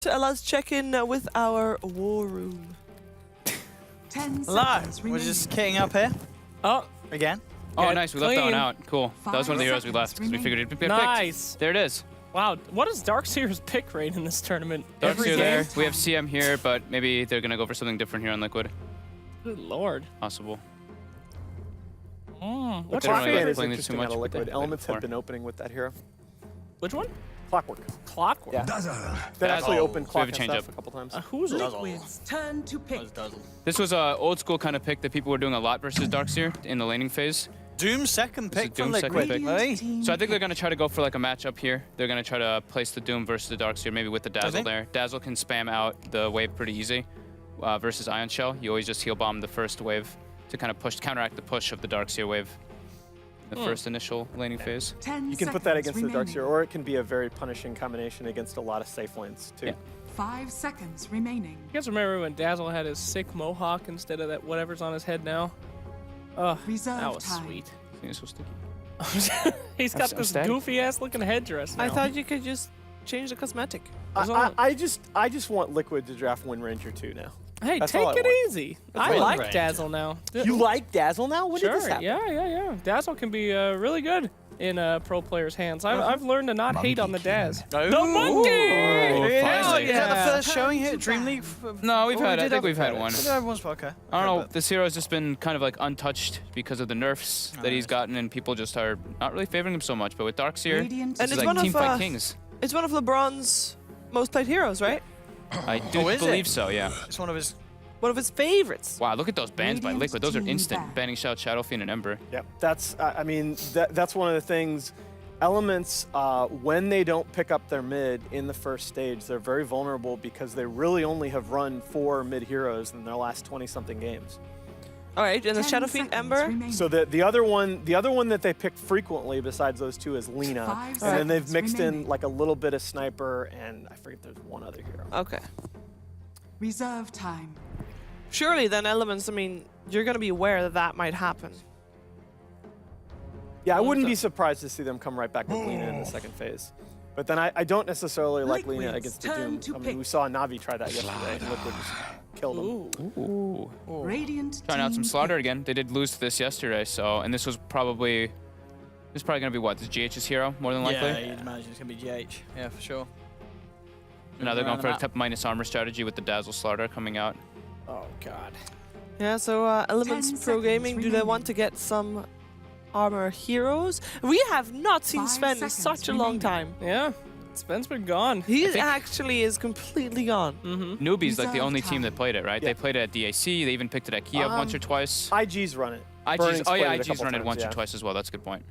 Let's check in with our war room. 10 Hello, seconds we're remaining. just kitting up here. Oh, Again. Yeah, Oh, nice. We left that one clean. out. Cool. That was one of the heroes we left because we figured it'd be picked. nice. There it is. Wow, what is Darkseer's pick rate in this tournament? Darkseer Every there. game? We have CM here, but maybe they're going to go for something different here on Liquid. Good lord. Possible. What's They're your not favorite? really is playing this too interesting much, out of but Liquid. they Elements played have been opening with that hero. Which one? Clockwork. Clockwork. Yeah. That actually opened So we have clock a and change stuff up. a couple times. Who's it? Liquid's turn to pick. This was an old school kind of pick that people were doing a lot versus Darkseer in the laning phase. Doom's second This is pick from Doom's second Liquid. pick. Hey. So I think they're going to try to go for like a matchup here. They're going to try to place the Doom versus the Darkseer, maybe with the Dazzle think? there. Dazzle can spam out the wave pretty easy. Versus Ion Shell, you always just heal bomb the first wave to kind of counteract the push of the Darkseer wave. The first initial laning phase. 10 You can put that seconds against the remaining. Darkseer, or it can be a very punishing combination against a lot of safe lanes, too. Yeah. 5 seconds remaining. You guys remember when Dazzle had his sick mohawk instead of that whatever's on his head now? Oh, Reserve that was time. sweet. I think it's so sticky. He's got I'm this static. goofy ass looking headdress now. I thought you could just change the cosmetic. I just want Liquid to draft Wind Ranger 2 now. Hey, That's take all I it want. easy. That's I all I like want. Dazzle now. You like Dazzle now? When did this Sure, happen? yeah. Dazzle can be really good in pro players' hands. I've learned to not hate on the Daz. Oh. The monkey! Oh, finally. Is that the Yeah. first showing here at DreamLeague? No, we've Oh, had. we I did think have we've had credit. one. We did have one spot, okay. I don't know. But- This hero's just been kind of like untouched because of the nerfs that he's gotten, and people just are not really favoring him so much. But with Darkseer, Radiant this And is it's like one of, Teamfight Kings. It's one of LeBron's most played heroes, right? I do is it? believe so. Yeah. It's one of his. One of his favorites. Wow, look at those bans by Radiant Liquid. Those are team instant. back. Banning Shout, Shadow Fiend, and Ember. Yeah, that's, I mean, that's one of the things. Elements, when they don't pick up their mid in the first stage, they're very vulnerable because they really only have run 4 mid heroes in their last 20-something games. All right, and the 10 Shadow Fiend seconds Ember. remaining. So the other one that they pick frequently besides those two is Lena, 5 and then they've seconds mixed in remaining. like a little bit of Sniper, and I forget there's one other hero. Okay. Reserve time. Surely then Elements, I mean, you're going to be aware that that might happen. Yeah, I wouldn't be surprised to see them come right back with Lena in the second phase. But then I don't necessarily like Lena Liquid's against the turn Doom. to I mean, pick. we saw Navi try that yesterday, and Liquid just killed him. Ooh. Ooh. Radiant Trying out team some Slaughter pick. again. They did lose to this yesterday, so and this was probably. This is probably gonna be what? This GH's hero more than likely. Yeah, you'd imagine it's gonna be GH. Yeah, for sure. Now they're going Around for a the type minus armor strategy with the Dazzle Slaughter coming out. Oh, God. Yeah, so Elements 10 Pro seconds Gaming, do they remaining. want to get some armor heroes? We have not seen 5 Sven in seconds such a long remaining. time. Yeah, Sven's been gone. He think- actually is completely gone. Newbie's like the Reserve only team time. that played it, right? Yeah. They played it at DAC. They even picked it at Kiev once or twice. IG's run it. IG's, Burning's oh yeah, played it a IG's couple run it times, once yeah. or twice as well. That's a good point.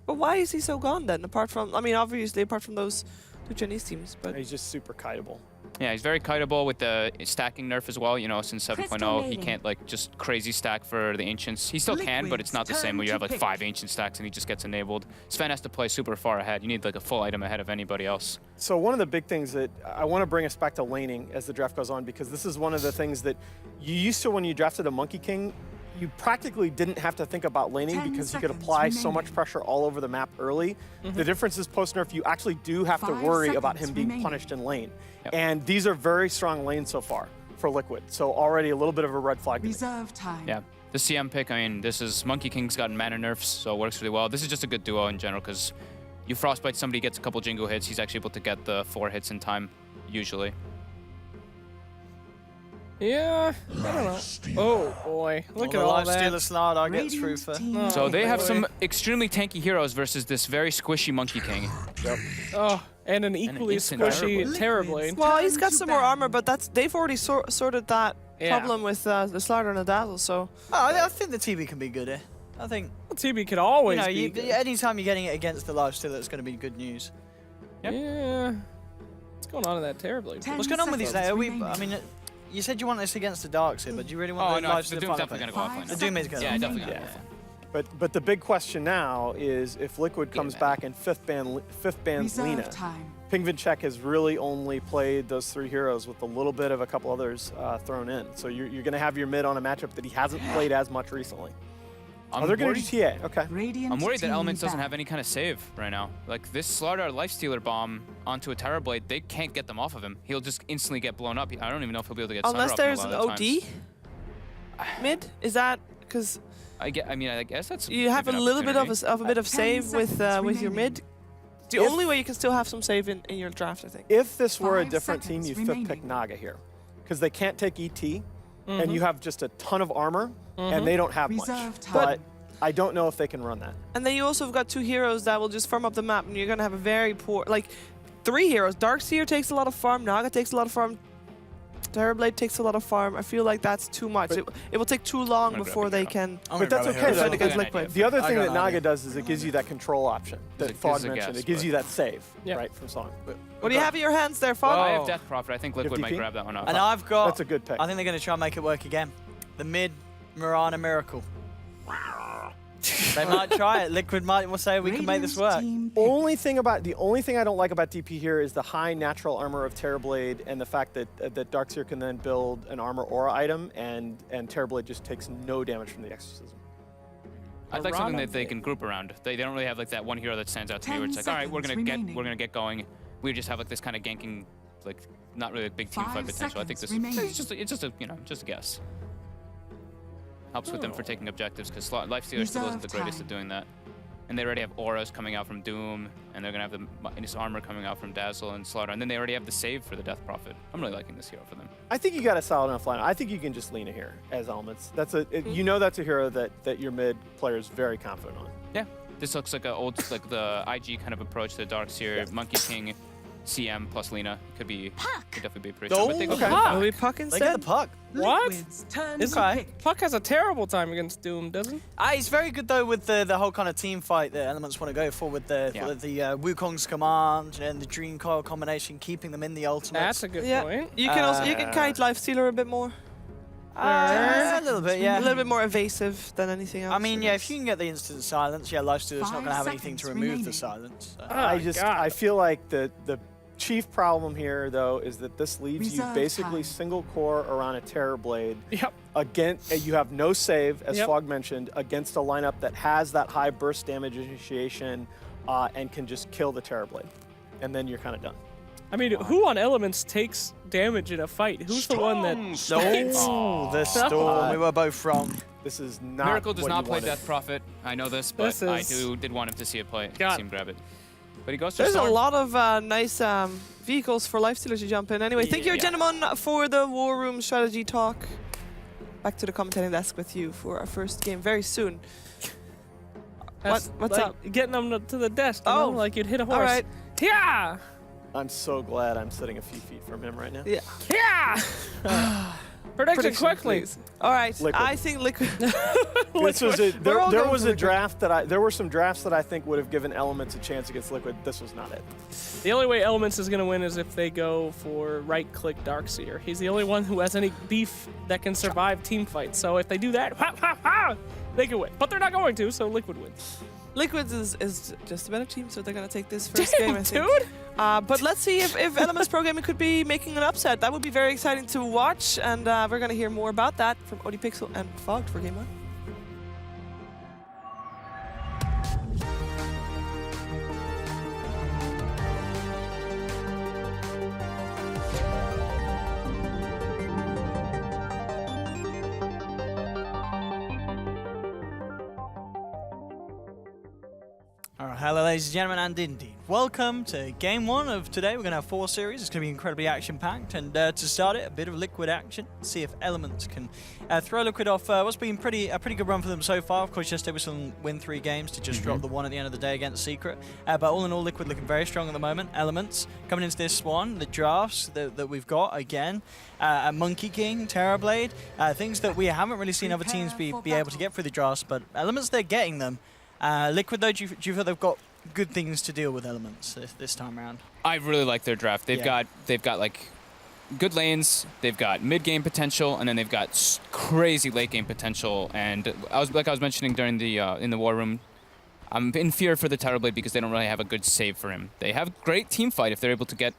But why is he so gone then? Apart from, I mean, obviously apart from those 2 Chinese teams, but He's just super kiteable. Yeah, he's very kiteable with the stacking nerf as well. You know, since 7.0, he can't like just crazy stack for the Ancients. He still can, but it's not the same where you have like 5 Ancient stacks and he just gets enabled. Sven has to play super far ahead. You need like a full item ahead of anybody else. So one of the big things that I want to bring us back to laning as the draft goes on, because this is one of the things that you used to when you drafted a Monkey King, you practically didn't have to think about laning 10 because you could seconds apply so remaining. much pressure all over the map early. The difference is post-nerf, you actually do have to 5 worry about seconds him being remaining. punished in lane. Yep. And these are very strong lanes so far for Liquid. So already a little bit of a red flag to me. Reserve time. Yeah, the CM pick, I mean, this is Monkey King's gotten mana nerfs, so it works really well. This is just a good duo in general because you Frostbite somebody, gets a couple Jingo hits, he's actually able to get the 4 hits in time, usually. Yeah, I don't know. Oh, boy. Look at all Lifestealer that. Slaughter gets through Radiant for. team So they have boy. some extremely tanky heroes versus this very squishy Monkey King. Oh, and an equally instant squishy terrible. Terrorblade. well, he's Turn got to some more ban. armor, but they've already sorted that Yeah. problem with the Slaughter and the Dazzle, so Oh, I think the TB can be good here. I think, TB could always you know, be good. anytime you're getting it against the Lifestealer, it's going to be good news. Yep. Yeah. What's going on in that Terrorblade? 10 What's going on with these seconds now? I remaining. mean, you said you want this against the Darkseer, but do you really want Oh the no, the Lifestealer Doom's final definitely pick? gonna go offline. The Doom is going Yeah, to definitely remaining. gonna go offline. But the big question now is if Liquid comes man. back and fifth bans Reserve Lena. time. Pingvinchek has really only played those 3 heroes with a little bit of a couple others thrown in. So you're going to have your mid on a matchup that he hasn't played as much recently. Oh, they're going to GTA. Okay. Radiant I'm worried that team Elements doesn't back. have any kind of save right now. Like this Slardar Lifestealer bomb onto a Terrorblade, they can't get them off of him. He'll just instantly get blown up. I don't even know if he'll be able to get Unless Sunder there's off an him a lot of the OD times. mid. Is that because I guess that's you have a maybe an little bit of opportunity. a bit of 10 save with seconds your mid? remaining. It's the only way you can still have some save in your draft, I think. If this were a 5 different team, seconds you'd pick remaining. Naga here. Because they can't take ET, and you have just a ton of armor, and they don't have much. Reserve time. But I don't know if they can run that. And then you also have got 2 heroes that will just farm up the map, and you're gonna have a very poor, like 3 heroes. Darkseer takes a lot of farm, Naga takes a lot of farm, Terrorblade takes a lot of farm. I feel like that's too much. But- It will take too long I'm gonna before grab they it, can. But that's okay, defend though. against Good Liquid. idea. The other I thing got that an Naga idea. does is it gives you that control option that Gives Fog a mentioned. guess, It gives but- you that save, Yeah. right, from Song. What do you have in your hands there, Fog? I have Oh. Death Prophet. I think Liquid might DP? grab that one up. And I've got. That's a good pick. I think they're going to try and make it work again. The mid Mirana Miracle. They might try it. Liquid might say we can make this work. Radiant team The only thing I don't like about DP here is the high natural armor of Terrorblade and the fact that that Darkseer can then build an armor aura item and Terrorblade just takes no damage from the exorcism. I'd like something Piranha that they Blade. can group around. They don't really have like that one hero that stands out to me where 10 it's like, all right, we're seconds gonna get going. We just have like this kind of ganking, like not really a big team 5 fight potential. I think this seconds remaining. it's just a just a guess. Helps with them for taking objectives because Lifestealer still isn't the Reserve greatest time. at doing that. And they already have auras coming out from Doom, and they're gonna have this armor coming out from Dazzle and Slaughter, and then they already have the save for the Death Prophet. I'm really liking this hero for them. I think you got a solid enough line. I think you can just lean it here as elements. That's you know that's a hero that your mid player is very confident on. Yeah, this looks like like the IG kind of approach to Darkseer, Monkey King, CM plus Lina could definitely be a pretty Oh, strong. But they go okay. Will we puck They get instead? the puck. What? Liquid's turn It's to okay. pick. Puck has a terrible time against Doom, doesn't he? He's very good though with the whole kind of team fight that Elements want to go for with the Wukong's command and the Dream Coil combination, keeping them in the ultimates. That's a good Yeah. point. You can also kite Lifestealer a bit more. A little bit, yeah. A little bit more evasive than anything else. I mean, I yeah, guess. if you can get the instant silence, yeah, Lifestealer's not going to have 5 anything to seconds remove the remaining. silence. So. I feel like the chief problem here though is that this leaves you Reserve basically time. single core around a Terrorblade. Yep. Against you have no save, as Yep. Fog mentioned, against a lineup that has that high burst damage initiation and can just kill the Terrorblade, and then you're kind of done. I mean, who on Elements takes damage in a fight? Who's the one that? Oh, the storm. We were both wrong. This is not Miracle does what not you play wanted. Death Prophet. I know this, but This I is- did want him to see it play. God. See him grab it. But he goes to There's a Storm. lot of nice vehicles for Lifestealers to jump in. Anyway, thank you, Yeah. gentlemen, for the War Room strategy talk. Back to the commentating desk with you for our first game very soon. That's What's like up? Getting them to the desk. You know, Oh. like you'd hit a horse. All right. Yeah. I'm so glad I'm sitting a few feet from him right now. Yeah. Yeah. Prediction quickly. please. All right. Liquid. I think Liquid. This was a, We're all there going was for a Liquid. draft that there were some drafts that I think would have given Elements a chance against Liquid. This was not it. The only way Elements is going to win is if they go for right-click Darkseer. He's the only one who has any beef that can survive team fights. So if they do that, they can win. But they're not going to, so Liquid wins. Liquid is just a better team, so they're gonna take this first Damn, game, I think. dude. But let's see if Elements Pro Gaming could be making an upset. That would be very exciting to watch, and we're gonna hear more about that from ODPixel and Fogged for Game 1. Alright, hello ladies and gentlemen, and indeed, welcome to game 1 of today. We're going to have 4 series. It's going to be incredibly action-packed, and to start it, a bit of Liquid action. See if Elements can throw Liquid off what's been a pretty good run for them so far. Of course, yesterday was some win 3 games to just drop the one at the end of the day against Secret. But all in all, Liquid looking very strong at the moment. Elements coming into this one, the drafts that we've got again, a Monkey King, Terrorblade, things that we haven't really seen other teams be able to get through the drafts, but Elements, they're getting them. Liquid, though, do you feel they've got good things to deal with Elements this time around? I really like their draft. They've got like good lanes, they've got mid game potential, and then they've got crazy late game potential. And I was mentioning during the in the war room, I'm in fear for the Terrorblade because they don't really have a good save for him. They have great team fight if they're able to get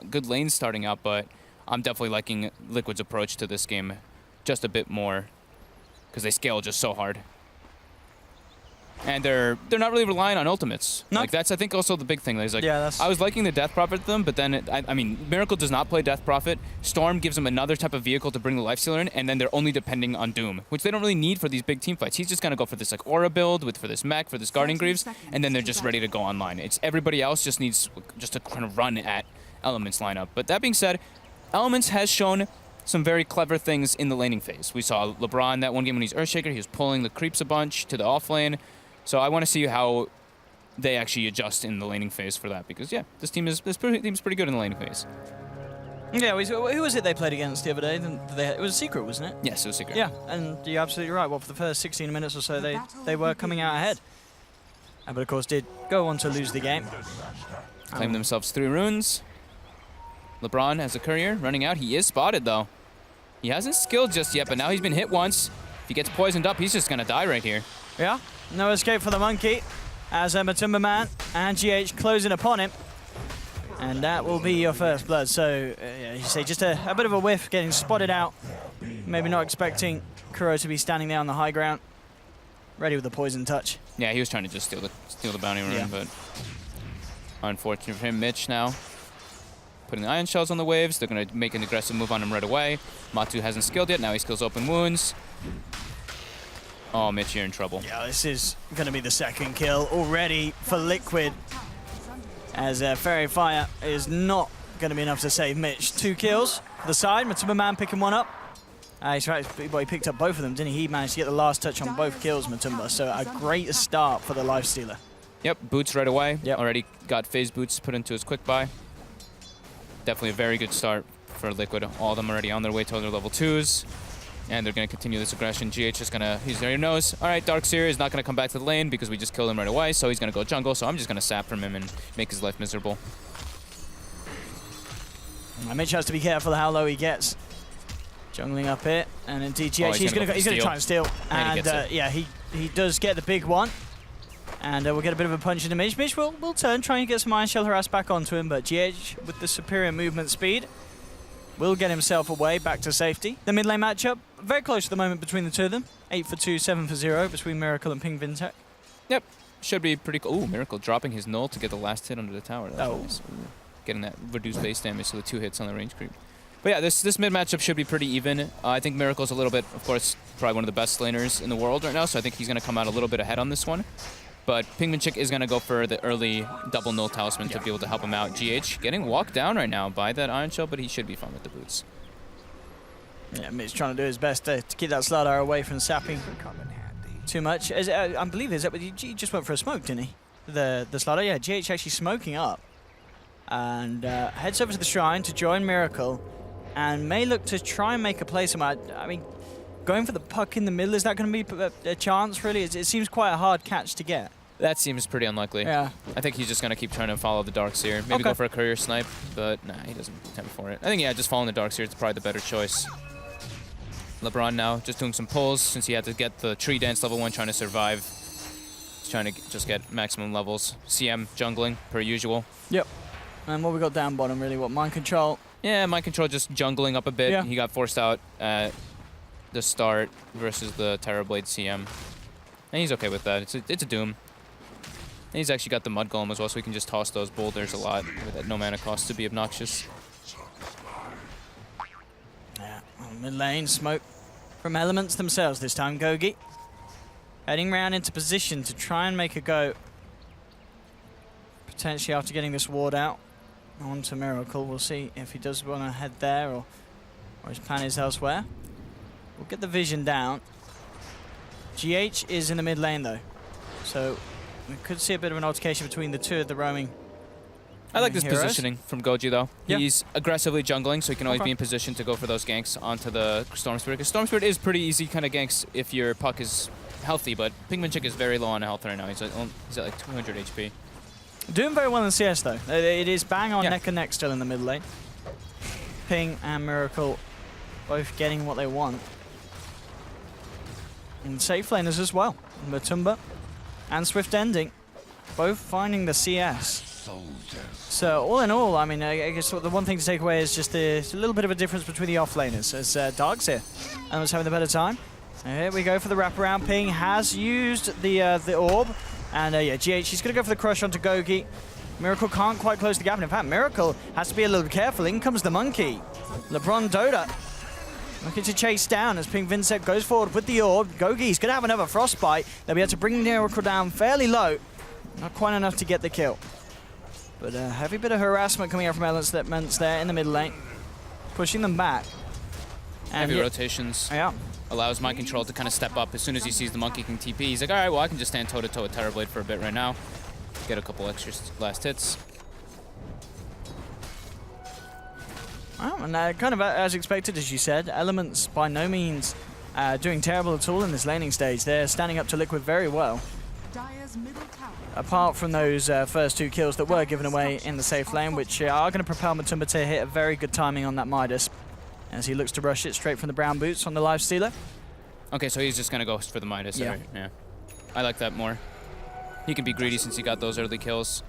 good lanes starting out, but I'm definitely liking Liquid's approach to this game just a bit more because they scale just so hard. And they're not really relying on ultimates. No. Like that's I think also the big thing. Is like Yeah, that's- I was liking the Death Prophet to them, but then I mean Miracle does not play Death Prophet. Storm gives them another type of vehicle to bring the Lifestealer in, and then they're only depending on Doom, which they don't really need for these big team fights. He's just gonna go for this like Aura build for this mech, for this Guardian Greaves, and then they're just ready to go online. It's everybody else just needs just to kind of run at Elements lineup. But that being said, Elements has shown some very clever things in the laning phase. We saw LeBron that one game when he's Earthshaker, he was pulling the creeps a bunch to the off lane. So I want to see how they actually adjust in the laning phase for that, because yeah, this team's pretty good in the laning phase. Yeah, who was it they played against the other day? It was a secret, wasn't it? Yes, it was secret. Yeah, and you're absolutely right. Well, for the first 16 minutes or so, they were coming out ahead. But of course did go on to lose the game. Claim themselves 3 runes. LeBron as a courier running out. He is spotted though. He hasn't skilled just yet, but now he's been hit once. If he gets poisoned up, he's just gonna die right here. Yeah, no escape for the monkey as Matumba Man and GH closing upon him. And that will be your first blood. So, yeah, you say just a bit of a whiff, getting spotted out. Maybe not expecting Kuro to be standing there on the high ground, ready with the poison touch. Yeah, he was trying to just steal the bounty rune, but unfortunate for him. Mitch now putting the Ion Shells on the waves. They're going to make an aggressive move on him right away. Matu hasn't skilled yet. Now he skills Open Wounds. Oh, Mitch, you're in trouble. Yeah, this is going to be the second kill already for Liquid, as Fairy Fire is not going to be enough to save Mitch. 2 kills for the side. Matumba Man picking one up. He's right, he picked up both of them, didn't he? He managed to get the last touch on both kills, Matumba. So a great start for the Lifestealer. Yep, boots right away. Yep. Already got phase boots put into his quick buy. Definitely a very good start for Liquid. All of them already on their way to their level 2s. And they're going to continue this aggression. GH is going to, he's already knows, all right, Darkseer is not going to come back to the lane because we just killed him right away, so he's going to go jungle, so I'm just going to sap from him and make his life miserable. Mitch has to be careful how low he gets. Jungling up here, and indeed GH, he's going to try and steal. And yeah, he does get the big one. And we'll get a bit of a punch into Mitch. Mitch will turn, trying to get some Iron Shell harass back onto him, but GH, with the superior movement speed, will get himself away back to safety. The mid lane matchup, very close at the moment between the two of them. 8 for 2, 7 for 0 between Miracle and Ping Vintech. Yep, should be pretty cool. Ooh, Miracle dropping his null to get the last hit under the tower. That's nice. Ooh. Getting that reduced base damage, so the 2 hits on the range creep. But yeah, this mid matchup should be pretty even. I think Miracle's a little bit, of course, probably one of the best laners in the world right now, so I think he's going to come out a little bit ahead on this one. But Pingmanchik is going to go for the early double null talisman to be able to help him out. GH getting walked down right now by that Iron Shell, but he should be fine with the boots. Yeah, Mitch trying to do his best to keep that Slardar away from sapping too much. I believe he just went for a smoke, didn't he? The Slardar, yeah, GH actually smoking up. And heads over to the shrine to join Miracle. And may look to try and make a play somewhere. I mean, going for the puck in the middle, is that going to be a chance, really? It seems quite a hard catch to get. That seems pretty unlikely. Yeah. I think he's just going to keep trying to follow the Darkseer. Maybe go for a courier snipe, but nah, he doesn't attempt for it. I think, yeah, just following the Darkseer is probably the better choice. LeBron now just doing some pulls since he had to get the tree dance level 1, trying to survive. He's trying to just get maximum levels. CM jungling, per usual. Yep. And what we got down bottom, really, what, Mind Control? Yeah, Mind Control just jungling up a bit. Yeah. He got forced out at the start versus the Terrorblade CM. And he's okay with that. It's a Doom. And he's actually got the Mud Golem as well, so he can just toss those boulders a lot with that no mana cost to be obnoxious. Yeah, mid lane, smoke from Elements themselves this time. Gogi heading round into position to try and make a go. Potentially after getting this ward out onto Miracle. We'll see if he does want to head there or his plan is elsewhere. We'll get the vision down. GH is in the mid lane though, so we could see a bit of an altercation between the two of the roaming. I like this heroes. positioning from Goji though. Yep. He's aggressively jungling, so he can always be in position to go for those ganks onto the Storm Spirit. Because Storm Spirit is pretty easy kind of ganks if your puck is healthy, but Pingmanchik is very low on health right now. He's at like 200 HP. Doing very well in CS though. It is bang on neck and neck still in the mid lane. Ping and Miracle both getting what they want. And safe laners as well. Matumba and Swift Ending both finding the CS. So all in all, I mean, I guess the one thing to take away is just a little bit of a difference between the off laners. As Darkseer was having the better time. So here we go for the wraparound. Ping has used the orb. And yeah, GH, he's going to go for the crush onto Gogi. Miracle can't quite close the gap. And in fact, Miracle has to be a little careful. In comes the monkey. LeBron Dota looking to chase down as Ping Vincere goes forward with the orb. Gogi's going to have another frostbite. They'll be able to bring Miracle down fairly low. Not quite enough to get the kill. But a heavy bit of harassment coming out from Elements there in the middle lane. Pushing them back. And Heavy rotations. Yeah. Allows Mind Control to kind of step up as soon as he sees the Monkey King TP. He's like, all right, well, I can just stand toe-to-toe with Terrorblade for a bit right now. Get a couple extra last hits. Well, and kind of as expected, as you said, Elements by no means doing terrible at all in this laning stage. They're standing up to Liquid very well. Dire's middle tower. Apart from those first 2 kills that were given away in the safe lane, which are going to propel Matumba to hit a very good timing on that Midas, as he looks to rush it straight from the brown boots on the Lifestealer. Okay, so he's just going to go for the Midas. Yeah. Right? Yeah. I like that more. He can be greedy since he got those early kills.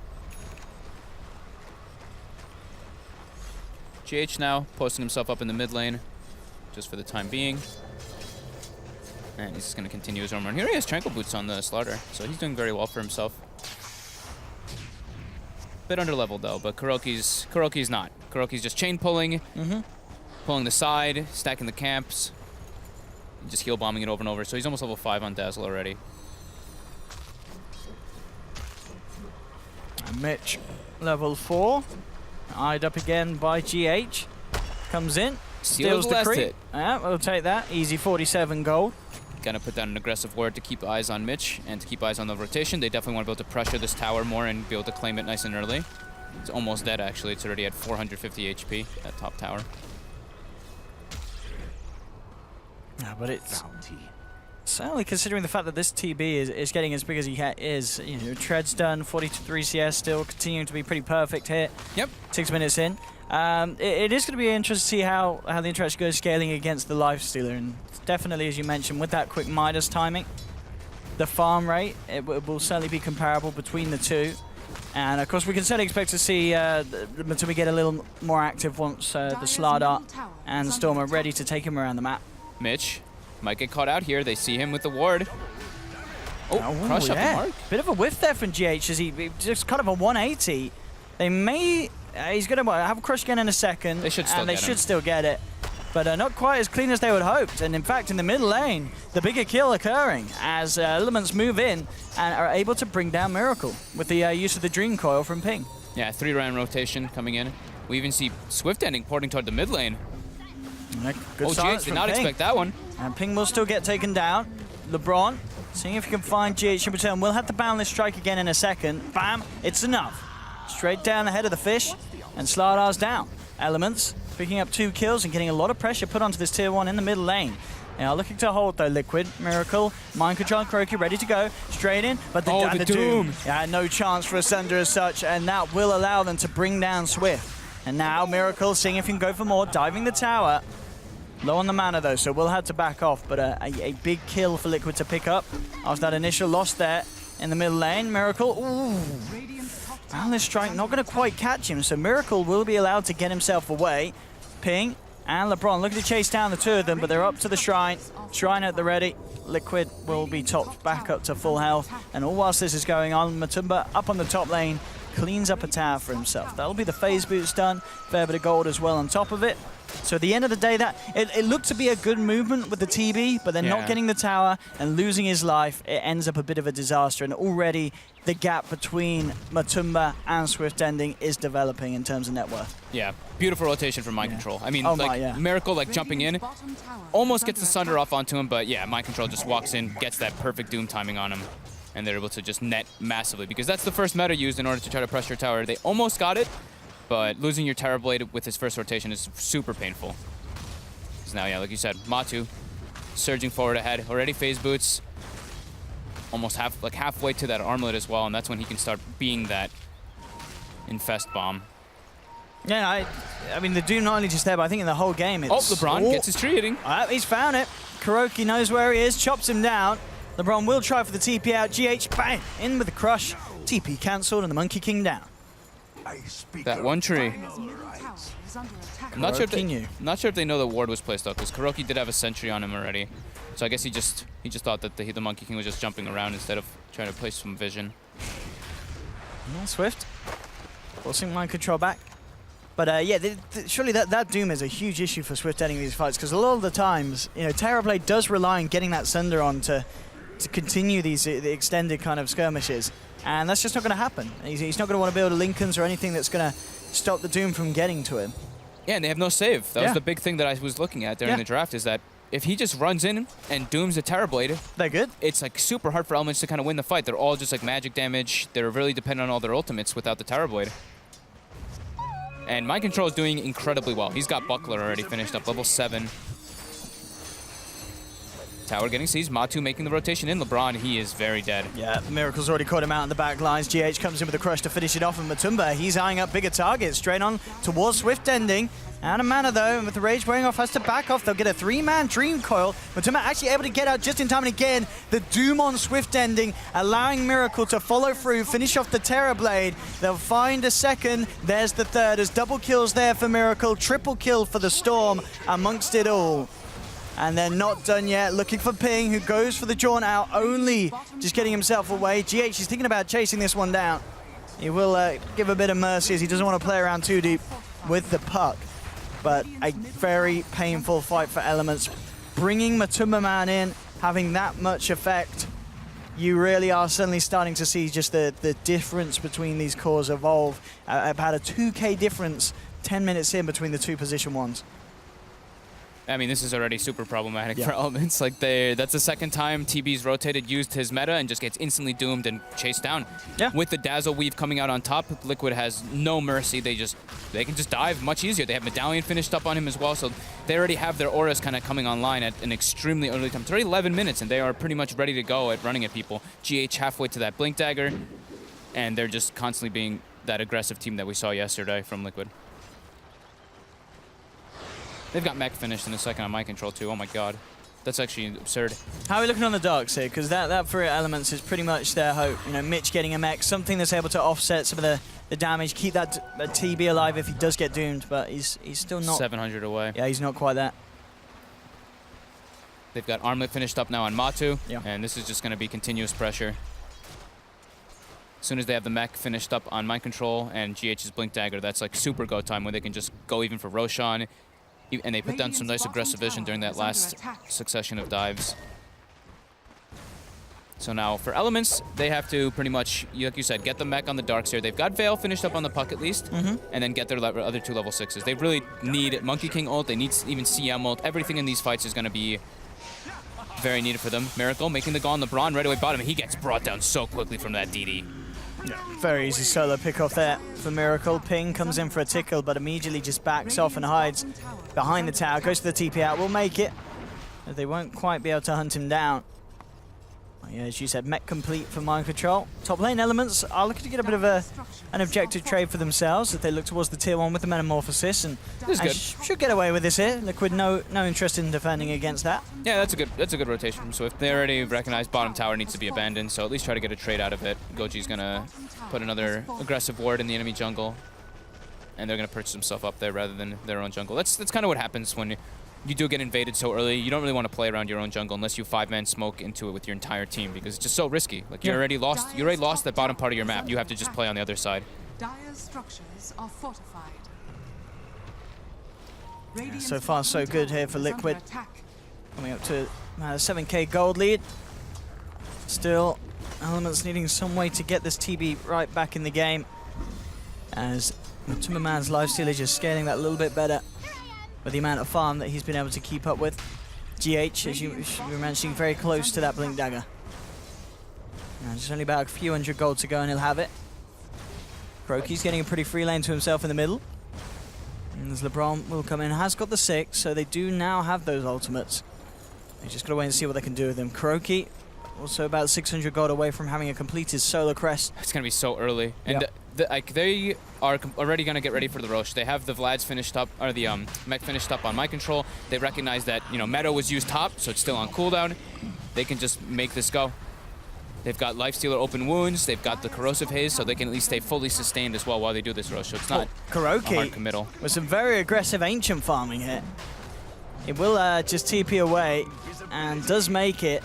GH now posting himself up in the mid lane, just for the time being. And he's just going to continue his own run. Here he has Tranquil Boots on the Slaughter, so he's doing very well for himself. Bit underleveled though, but Kuroki's not. Kuroki's just chain pulling, pulling the side, stacking the camps, just heal bombing it over and over. So he's almost level 5 on Dazzle already. And Mitch, level 4, eyed up again by GH. Comes in, steals the last creep. hit. Yeah, we'll take that. Easy 47 gold. Gonna put down an aggressive ward to keep eyes on Mitch and to keep eyes on the rotation. They definitely want to be able to pressure this tower more and be able to claim it nice and early. It's almost dead actually. It's already at 450 HP, that top tower. Yeah, but it's certainly considering the fact that this TB is getting as big as he is. You know, Tread's done 43 CS, still continuing to be pretty perfect here. Yep. 6 minutes in. It is going to be interesting to see how the interaction goes scaling against the Lifestealer, and definitely, as you mentioned, with that quick Midas timing, the farm rate, it will certainly be comparable between the two. And of course, we can certainly expect to see Matumba get a little more active once the Slardar and the Storm are ready to take him around the map. Mitch might get caught out here. They see him with the ward. Oh, crush up the mark. Bit of a whiff there from GH as he just kind of a 180. They may... he's going to have a crush again in a second. They should still and get they him. should still get it. But not quite as clean as they would hoped. And in fact, in the mid lane, the bigger kill occurring as Elements move in and are able to bring down Miracle with the use of the Dream Coil from Ping. Yeah, 3-round rotation coming in. We even see Swift Ending porting toward the mid lane. Good Oh, silence GH did from not Ping. expect that one. And Ping will still get taken down. LeBron, seeing if he can find GH in return. We'll have to boundless strike again in a second. Bam, it's enough. Straight down the head of the fish, and Slardar's down. Elements picking up 2 kills and getting a lot of pressure put onto this tier 1 in the middle lane. Now looking to hold though, Liquid, Miracle, Mind Control, Kuroki ready to go. Straight in, but the Doom. Yeah, no chance for Asunder as such, and that will allow them to bring down Swift. And now Miracle, seeing if he can go for more, diving the tower. Low on the mana though, so we'll have to back off, but a big kill for Liquid to pick up after that initial loss there in the middle lane. Miracle, ooh. Boundless strike not going to quite catch him, so Miracle will be allowed to get himself away. Ping and LeBron looking to chase down the 2 of them, but they're up to the Shrine. Shrine at the ready. Liquid will be topped back up to full health, and all whilst this is going on, Matumba up on the top lane cleans up a tower for himself. That'll be the phase boots done, fair bit of gold as well on top of it. So at the end of the day, that it looked to be a good movement with the TB, but they're not getting the tower and losing his life. It ends up a bit of a disaster, and already the gap between Matumba and Swift Ending is developing in terms of net worth. Yeah, beautiful rotation from Mind Control. I mean, Miracle jumping in, Bottom tower almost is gets the under Sunder attack. off onto him, but yeah, Mind Control just walks in, gets that perfect Doom timing on him, and they're able to just net massively, because that's the first meta used in order to try to pressure tower. They almost got it, but losing your Terrorblade with his first rotation is super painful. So now, yeah, like you said, Matu surging forward ahead, already phase boots, almost halfway to that armlet as well, and that's when he can start being that infest bomb. Yeah, I mean, the Doom not only just there, but I think in the whole game it's... Oh, LeBron gets his tree hitting. He's found it. Kuroki knows where he is, chops him down. LeBron will try for the TP out. GH, bang, in with the crush. TP cancelled and the Monkey King down. That one tree. Dire's middle tower is is under attack. I'm not sure if Kuroki they, knew. not sure if they know the ward was placed up, because Kuroki did have a sentry on him already. So I guess he just thought that the Monkey King was just jumping around instead of trying to place some vision. No, Swift forcing mind control back. But yeah, surely that Doom is a huge issue for Swift ending these fights, because a lot of the times, you know, Terrorblade does rely on getting that Sunder on to continue these the extended kind of skirmishes, and that's just not going to happen. He's not going to want to build a Lincolns or anything that's going to stop the Doom from getting to him. Yeah, and they have no save. That was the big thing that I was looking at during the draft, is that if he just runs in and dooms a Terrorblade, They're good. it's like super hard for Elements to kind of win the fight. They're all just like magic damage. They're really dependent on all their ultimates without the Terrorblade. And Mind Control is doing incredibly well. He's got Buckler already finished up, level 7. Tower getting seized. Matu making the rotation in. LeBron, he is very dead. Yeah, Miracle's already caught him out in the back lines. GH comes in with a crush to finish it off, and Matumba, he's eyeing up bigger targets. Straight on towards Swift ending. Out of mana though, and with the rage wearing off, has to back off. They'll get a 3-man Dream Coil. Matumba actually able to get out just in time, and again, the Doom on Swift ending, allowing Miracle to follow through, finish off the Terrorblade. They'll find a second. There's the third. There's double kills there for Miracle, triple kill for the Storm amongst it all. And they're not done yet, looking for Ping, who goes for the jaunt out, only just getting himself away. GH is thinking about chasing this one down. He will give a bit of mercy, as he doesn't want to play around too deep with the puck. But a very painful fight for Elements. Bringing Matumba Man in, having that much effect, you really are suddenly starting to see just the difference between these cores evolve. I've had a 2k difference 10 minutes in between the two position ones. I mean, this is already super problematic for Elements. Like, that's the second time TB's rotated, used his meta, and just gets instantly doomed and chased down. Yeah. With the Dazzle Weave coming out on top, Liquid has no mercy. They can just dive much easier. They have Medallion finished up on him as well, so they already have their auras kind of coming online at an extremely early time. It's already 11 minutes, and they are pretty much ready to go at running at people. GH halfway to that Blink Dagger, and they're just constantly being that aggressive team that we saw yesterday from Liquid. They've got mech finished in a second on Mind Control too. Oh my god. That's actually absurd. How are we looking on the dark side? Because that for Elements is pretty much their hope. You know, Mitch getting a mech, something that's able to offset some of the damage, keep that TB alive if he does get doomed, but he's still not... 700 away. Yeah, he's not quite that. They've got Armlet finished up now on Matu, and this is just going to be continuous pressure. As soon as they have the mech finished up on Mind Control and GH's Blink Dagger, that's like super go time where they can just go even for Roshan. And they put down some nice aggressive vision during that last succession of dives. So now for Elements, they have to pretty much, like you said, get the mech on the Darkseer. They've got Veil finished up on the puck at least, and then get their other 2 level 6s. They really need Monkey King ult, they need even CM ult. Everything in these fights is going to be very needed for them. Miracle making the go on LeBron right away bottom. He gets brought down so quickly from that DD. Yeah, very easy solo pick off there for Miracle. Ping comes in for a tickle, but immediately just backs off and hides behind the tower. Goes to the TP out, will make it. But they won't quite be able to hunt him down. Yeah, as you said, mech complete for Mind Control. Top lane Elements are looking to get a bit of an objective trade for themselves as they look towards the tier 1 with the Metamorphosis, and should get away with this here. Liquid no interest in defending against that. Yeah, that's a good rotation from Swift. They already recognize bottom tower needs to be abandoned, so at least try to get a trade out of it. Goji's gonna put another aggressive ward in the enemy jungle, and they're gonna purchase himself up there rather than their own jungle. That's kind of what happens when you do get invaded so early. You don't really want to play around your own jungle unless you 5-man smoke into it with your entire team, because it's just so risky. Like you already lost that bottom part of your map. You have to just play on the other side. Dire's structures are fortified. Yeah, so far so good here for Liquid. Coming up to a 7k gold lead. Still, Elements needing some way to get this TB right back in the game, as Timmerman's lifesteal is just scaling that a little bit better with the amount of farm that he's been able to keep up with. GH, as you were mentioning, very close to that Blink Dagger. Now, just only about a few hundred gold to go and he'll have it. Kroki's getting a pretty free lane to himself in the middle. And as LeBron will come in, has got the 6, so they do now have those ultimates. They just got to wait and see what they can do with them. Kroki, also about 600 gold away from having a completed solo crest. It's going to be so early. And they are already going to get ready for the Roche. They have the Vlads finished up, or the mech finished up on Mind Control. They recognize that, Meadow was used top, so it's still on cooldown. They can just make this go. They've got Lifestealer Open Wounds, they've got the Corrosive Haze, so they can at least stay fully sustained as well while they do this rush, so it's not a hard Kuroki committal. with some very aggressive Ancient farming here. It will just TP away and does make it.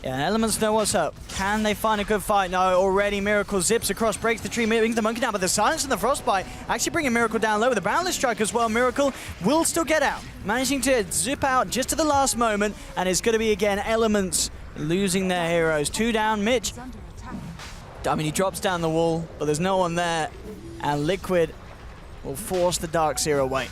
Yeah, Elements know what's up. Can they find a good fight? No, already Miracle zips across, breaks the tree, brings the monkey down, but the silence and the frostbite actually bringing Miracle down low with a boundless strike as well. Miracle will still get out, managing to zip out just to the last moment, and it's going to be again Elements losing their heroes. 2 down, Mitch. Is under attack. I mean, he drops down the wall, but there's no one there, and Liquid will force the Darkseer away.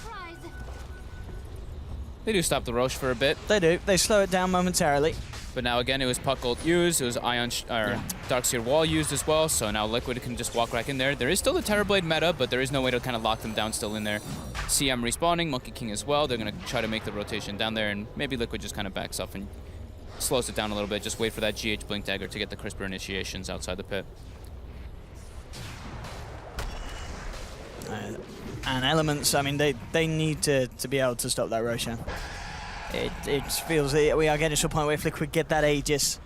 They do stop the Roche for a bit, They do. They slow it down momentarily. but now again it was Puck ult used, it was Darkseer Wall used as well, so now Liquid can just walk back in there. There is still the Terrorblade meta, but there is no way to kind of lock them down still in there. CM respawning, Monkey King as well. They're going to try to make the rotation down there, and maybe Liquid just kind of backs up and slows it down a little bit. Just wait for that GH Blink Dagger to get the crisper initiations outside the pit. And Elements, I mean, they need to be able to stop that Roshan. It feels that we are getting to a point where if Liquid get that Aegis,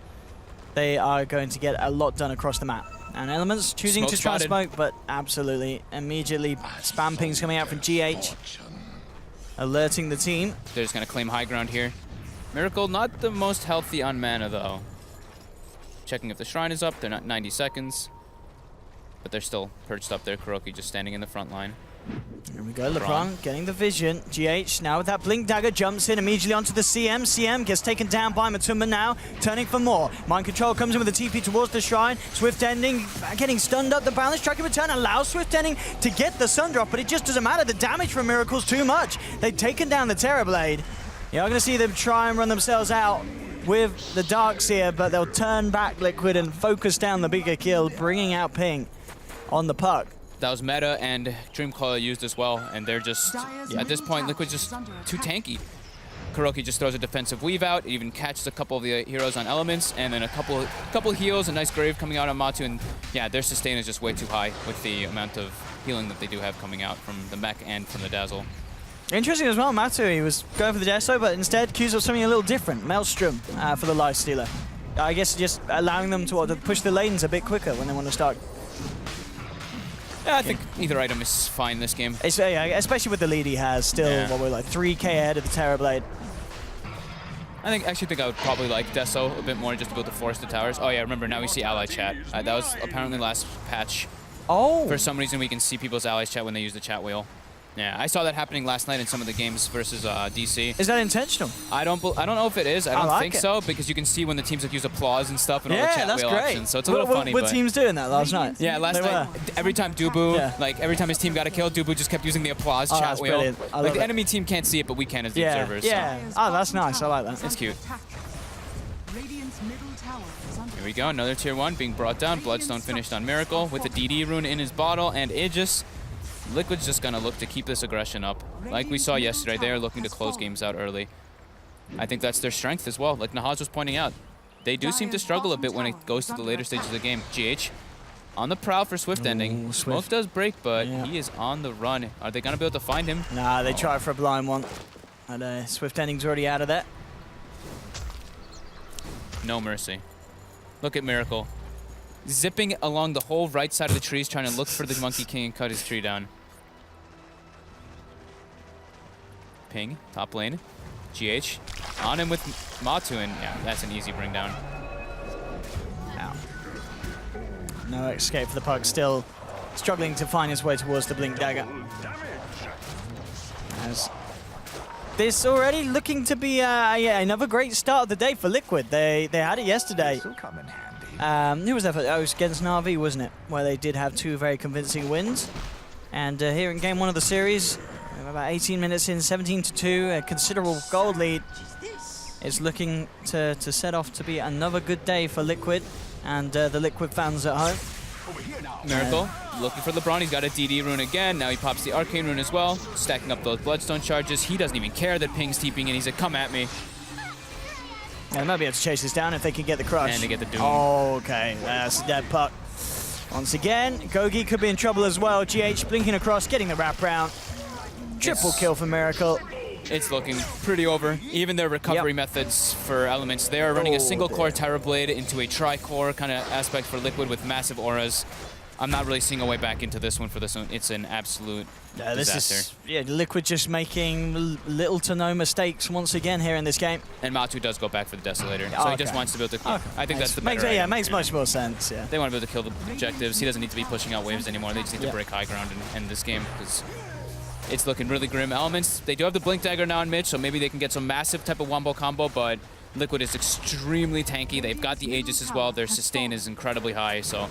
they are going to get a lot done across the map. And Elements choosing Smoke to try and spotted. smoke, but absolutely immediately spam pings coming out from GH, alerting the team. They're just going to claim high ground here. Miracle, not the most healthy on mana though. Checking if the shrine is up, they're not 90 seconds. But they're still perched up there. Kuroki just standing in the front line. Here we go, LeBron getting the vision. GH now with that Blink Dagger jumps in immediately onto the CM. CM gets taken down by Matumba now, turning for more. Mind Control comes in with a TP towards the shrine. Swift Ending getting stunned up. The balance strike in return allows Swift Ending to get the Sun Drop, but it just doesn't matter. The damage from Miracle's too much. They've taken down the Terrorblade. You're going to see them try and run themselves out with the Darkseer, but they'll turn back Liquid and focus down the bigger kill, bringing out Ping on the puck. That was meta and Dreamcoil used as well, and they're just, at this point, Liquid's just too tanky. Kuroki just throws a defensive weave out, it even catches a couple of the heroes on Elements, and then a couple heals, a nice grave coming out on Matu, and yeah, their sustain is just way too high with the amount of healing that they do have coming out from the mech and from the Dazzle. Interesting as well, Matu, he was going for the Deso, but instead cues up something a little different. Maelstrom for the Lifestealer. I guess just allowing them to push the lanes a bit quicker when they want to start. Yeah, I think either item is fine this game. Especially with the lead he has, still, what we're like 3k ahead of the Terrorblade. I actually think I would probably like Deso a bit more just to be able to force the towers. Oh yeah, remember, now we see ally chat. That was apparently last patch. Oh! For some reason we can see people's allies chat when they use the chat wheel. Yeah, I saw that happening last night in some of the games versus DC. Is that intentional? I don't know if it is. I don't think so, because you can see when the teams like use applause and stuff and all the chat wheel options. So it's a little funny. What teams doing that last night? Yeah, last night, every time Dubu, like every time his team got a kill, Dubu just kept using the applause chat wheel. Brilliant. Like the enemy team can't see it, but we can as the observers. Yeah. Oh, that's nice. I like that. It's cute. Radiant's middle tower is under Here we go, another tier 1 being brought down. Bloodstone finished on Miracle with the DD rune in his bottle and Aegis. Liquid's just gonna look to keep this aggression up. Like we saw yesterday, they're looking to close games out early. I think that's their strength as well. Like Nahaz was pointing out, they do seem to struggle a bit when it goes to the later stages of the game. GH on the prowl for Swift Ending. Smoke does break, but he is on the run. Are they gonna be able to find him? Nah, they try for a blind one. And Swift Ending's already out of that. No mercy. Look at Miracle. Zipping along the whole right side of the trees, trying to look for the Monkey King and cut his tree down. Ping, top lane. GH on him with Matu, and yeah, that's an easy bring down. Ow. No escape for the puck, still struggling to find his way towards the Blink Dagger. As this already looking to be another great start of the day for Liquid. They had it yesterday. Who was that for? Oh, it was against Na'Vi, wasn't it? Where they did have 2 very convincing wins. And here in game 1 of the series, about 18 minutes in, 17-2, a considerable gold lead. It's looking to set off to be another good day for Liquid and the Liquid fans at home. Miracle looking for LeBron. He's got a DD rune again. Now he pops the Arcane rune as well, stacking up those Bloodstone charges. He doesn't even care that Ping's TPing in. He's like, come at me. Yeah, they might be able to chase this down if they can get the crush. And they get the Doom. Oh, okay. That's a dead puck. Once again, Gogi could be in trouble as well. GH blinking across, getting the wraparound. Triple kill for Miracle. It's looking pretty over. Even their recovery methods for Elements, they are running a single core Terrorblade into a tri-core kind of aspect for Liquid with massive auras. I'm not really seeing a way back into this one for this one. It's an absolute disaster. Liquid just making little to no mistakes once again here in this game. And Matu does go back for the Desolator, so he just wants to be able to. I think that's the better. Makes much more sense. Yeah, they want to be able to kill the objectives. He doesn't need to be pushing out waves anymore. They just need to break high ground and end this game because it's looking really grim. Elements, they do have the Blink Dagger now in mid, so maybe they can get some massive type of wombo combo, but Liquid is extremely tanky. They've got the Aegis as well. Their sustain is incredibly high, so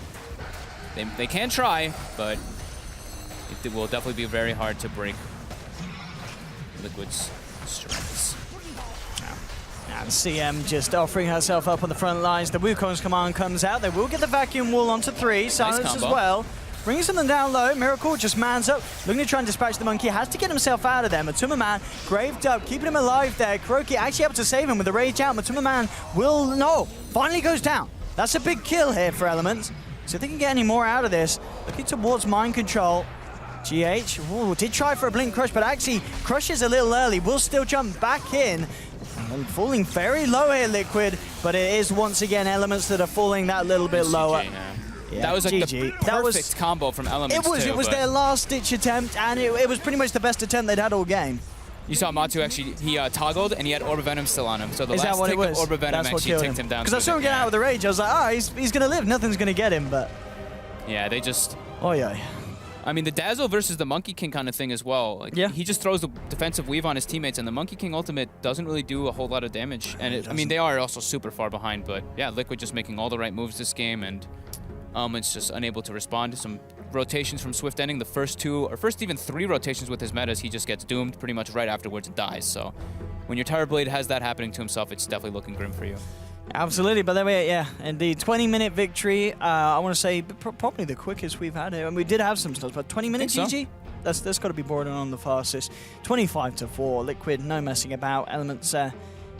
they can try, but it will definitely be very hard to break Liquid's strengths. And CM just offering herself up on the front lines. The Wukong's command comes out. They will get the vacuum wall onto 3. Silence as well. Bringing something down low. Miracle just mans up. Looking to try and dispatch the monkey. Has to get himself out of there. Matuma Man graved up, keeping him alive there. Kuroki actually able to save him with the rage out. Matuma Man finally goes down. That's a big kill here for Elements. So if they can get any more out of this, looking towards mind control. GH did try for a Blink Crush, but actually crushes a little early. Will still jump back in. And falling very low here, Liquid, but it is once again Elements that are falling that little bit lower. Yeah, that was like the perfect combo from Elements. It was their last-ditch attempt, and it was pretty much the best attempt they'd had all game. You saw Matu actually, he toggled, and he had Orb of Venom still on him. So the last tick of Orb of Venom actually ticked him down. Because I saw him get out with the rage, I was like, he's going to live, nothing's going to get him, but... Yeah, they just... Oh, yeah. I mean, the Dazzle versus the Monkey King kind of thing as well. Like, he just throws the defensive weave on his teammates, and the Monkey King ultimate doesn't really do a whole lot of damage. And I mean, they are also super far behind, but yeah, Liquid just making all the right moves this game, and it's just unable to respond to some rotations from Swift Ending. The first 2, or first even 3 rotations with his metas, he just gets doomed pretty much right afterwards and dies. So when your Terrorblade has that happening to himself, it's definitely looking grim for you. Absolutely, but then indeed, 20-minute victory. I want to say probably the quickest we've had here, and we did have some stuff, but 20 minutes, GG. That's got to be bordering on the fastest. 25-4, Liquid, no messing about. Elements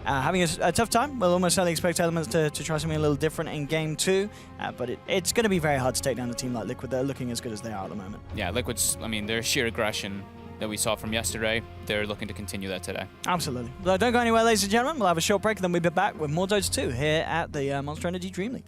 having a tough time. We'll almost certainly expect Elements to try something a little different in game 2, but it's going to be very hard to take down a team like Liquid. They're looking as good as they are at the moment. Yeah, Liquid's, I mean, their sheer aggression that we saw from yesterday, they're looking to continue that today. Absolutely. But don't go anywhere, ladies and gentlemen. We'll have a short break, and then we'll be back with more Dota 2 here at the Monster Energy Dream League.